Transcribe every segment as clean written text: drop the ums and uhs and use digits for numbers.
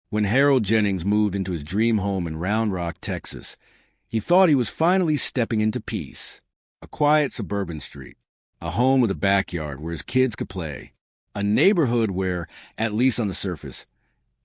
When Harold Jennings moved into his dream home in Round Rock, Texas, he thought he was finally stepping into peace. A quiet suburban street, a home with a backyard where his kids could play, a neighborhood where, at least on the surface,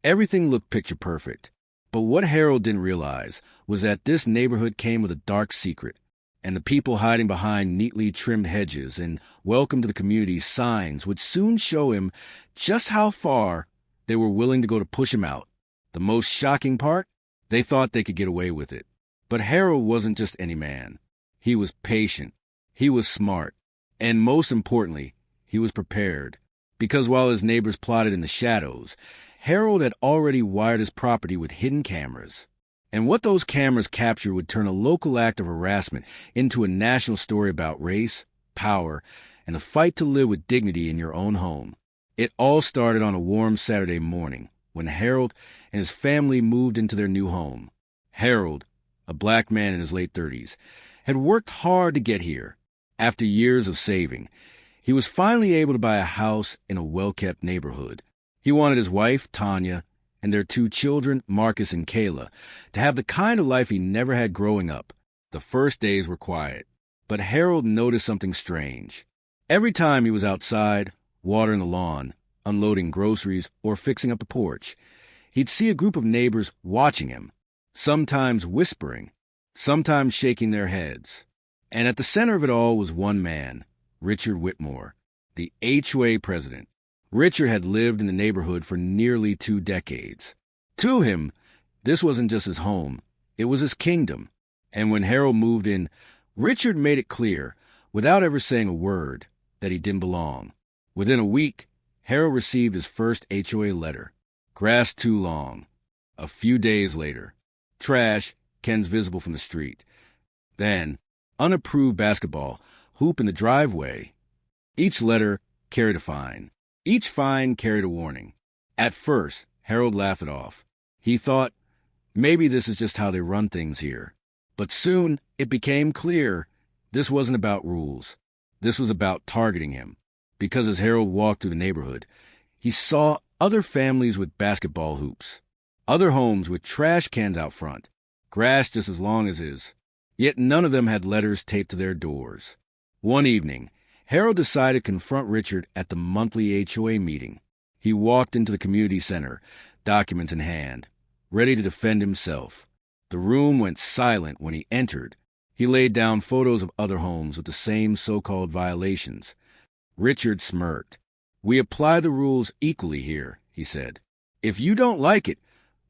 everything looked picture perfect. But what Harold didn't realize was that this neighborhood came with a dark secret, and the people hiding behind neatly trimmed hedges and welcome to the community signs would soon show him just how far they were willing to go to push him out. The most shocking part? They thought they could get away with it. But Harold wasn't just any man. He was patient. He was smart. And most importantly, he was prepared. Because while his neighbors plotted in the shadows, Harold had already wired his property with hidden cameras. And what those cameras captured would turn a local act of harassment into a national story about race, power, and the fight to live with dignity in your own home. It all started on a warm Saturday morning when Harold and his family moved into their new home. Harold, a black man in his late 30s, had worked hard to get here. After years of saving, he was finally able to buy a house in a well-kept neighborhood. He wanted his wife, Tanya, and their 2 children, Marcus and Kayla, to have the kind of life he never had growing up. The first days were quiet, but Harold noticed something strange. Every time he was outside, watering the lawn, unloading groceries, or fixing up the porch, he'd see a group of neighbors watching him, sometimes whispering, sometimes shaking their heads. And at the center of it all was one man, Richard Whitmore, the HOA president. Richard had lived in the neighborhood for nearly 2 decades. To him, this wasn't just his home, it was his kingdom. And when Harold moved in, Richard made it clear, without ever saying a word, that he didn't belong. Within a week, Harold received his first HOA letter. Grass too long. A few days later, trash, Ken's visible from the street. Then, unapproved basketball, hoop in the driveway. Each letter carried a fine. Each fine carried a warning. At first, Harold laughed it off. He thought, maybe this is just how they run things here. But soon, it became clear this wasn't about rules. This was about targeting him. Because as Harold walked through the neighborhood, he saw other families with basketball hoops, other homes with trash cans out front, grass just as long as his. Yet none of them had letters taped to their doors. One evening, Harold decided to confront Richard at the monthly HOA meeting. He walked into the community center, documents in hand, ready to defend himself. The room went silent when he entered. He laid down photos of other homes with the same so-called violations. Richard smirked. "We apply the rules equally here," he said. "If you don't like it,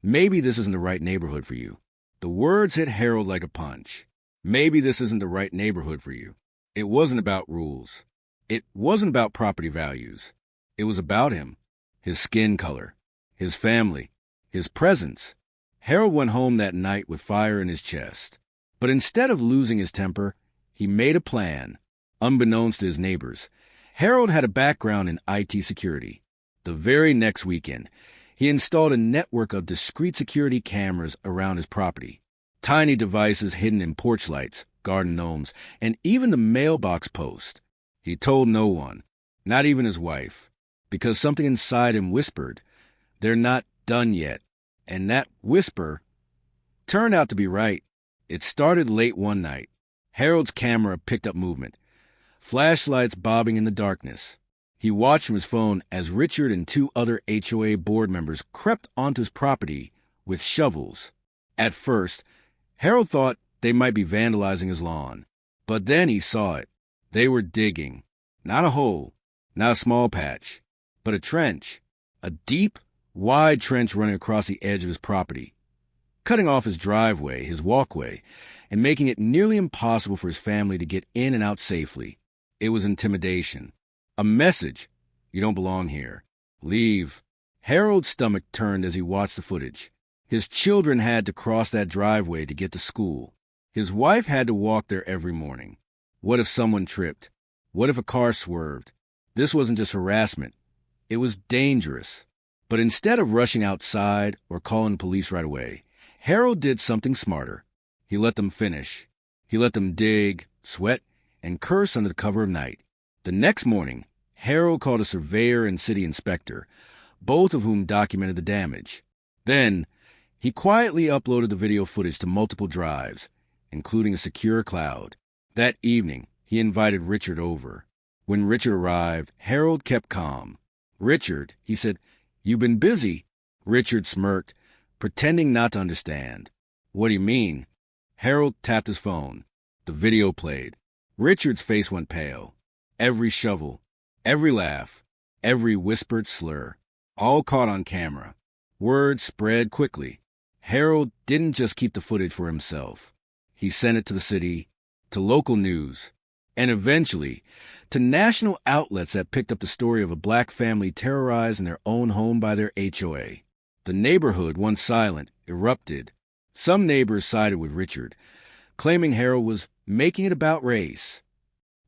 maybe this isn't the right neighborhood for you." The words hit Harold like a punch. Maybe this isn't the right neighborhood for you. It wasn't about rules. It wasn't about property values. It was about him, his skin color, his family, his presence. Harold went home that night with fire in his chest. But instead of losing his temper, he made a plan. Unbeknownst to his neighbors, Harold had a background in IT security. The very next weekend, he installed a network of discrete security cameras around his property. Tiny devices hidden in porch lights, garden gnomes, and even the mailbox post. He told no one, not even his wife, because something inside him whispered, "They're not done yet." And that whisper turned out to be right. It started late one night. Harold's camera picked up movement, flashlights bobbing in the darkness. He watched from his phone as Richard and 2 other HOA board members crept onto his property with shovels. At first, Harold thought they might be vandalizing his lawn. But then he saw it. They were digging. Not a hole, not a small patch, but a trench. A deep, wide trench running across the edge of his property, cutting off his driveway, his walkway, and making it nearly impossible for his family to get in and out safely. It was intimidation. A message: you don't belong here. Leave. Harold's stomach turned as he watched the footage. His children had to cross that driveway to get to school. His wife had to walk there every morning. What if someone tripped? What if a car swerved? This wasn't just harassment. It was dangerous. But instead of rushing outside or calling the police right away, Harold did something smarter. He let them finish. He let them dig, sweat, and curse under the cover of night. The next morning, Harold called a surveyor and city inspector, both of whom documented the damage. Then, he quietly uploaded the video footage to multiple drives, including a secure cloud. That evening, he invited Richard over. When Richard arrived, Harold kept calm. "Richard," he said, "you've been busy." Richard smirked, pretending not to understand. "What do you mean?" Harold tapped his phone. The video played. Richard's face went pale. Every shovel, every laugh, every whispered slur, all caught on camera. Word spread quickly. Harold didn't just keep the footage for himself. He sent it to the city, to local news, and eventually to national outlets that picked up the story of a black family terrorized in their own home by their HOA. The neighborhood, once silent, erupted. Some neighbors sided with Richard, claiming Harold was making it about race.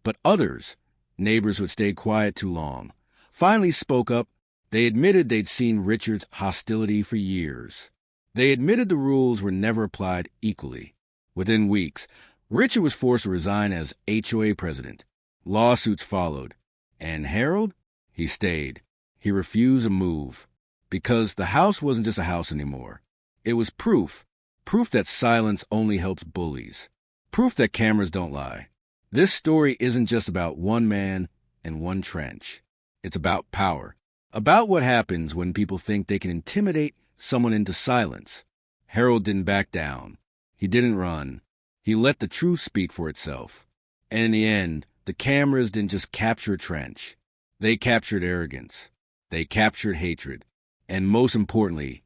But others, neighbors who had stayed quiet too long, finally spoke up. They admitted they'd seen Richard's hostility for years. They admitted the rules were never applied equally. Within weeks, Richard was forced to resign as HOA president. Lawsuits followed. And Harold? He stayed. He refused to move. Because the house wasn't just a house anymore. It was proof. Proof that silence only helps bullies. Proof that cameras don't lie. This story isn't just about one man and one trench. It's about power. About what happens when people think they can intimidate someone into silence. Harold didn't back down. He didn't run. He let the truth speak for itself. And in the end, the cameras didn't just capture Trench. They captured arrogance. They captured hatred. And most importantly,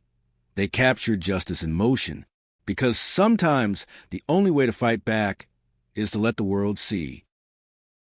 they captured justice in motion. Because sometimes the only way to fight back is to let the world see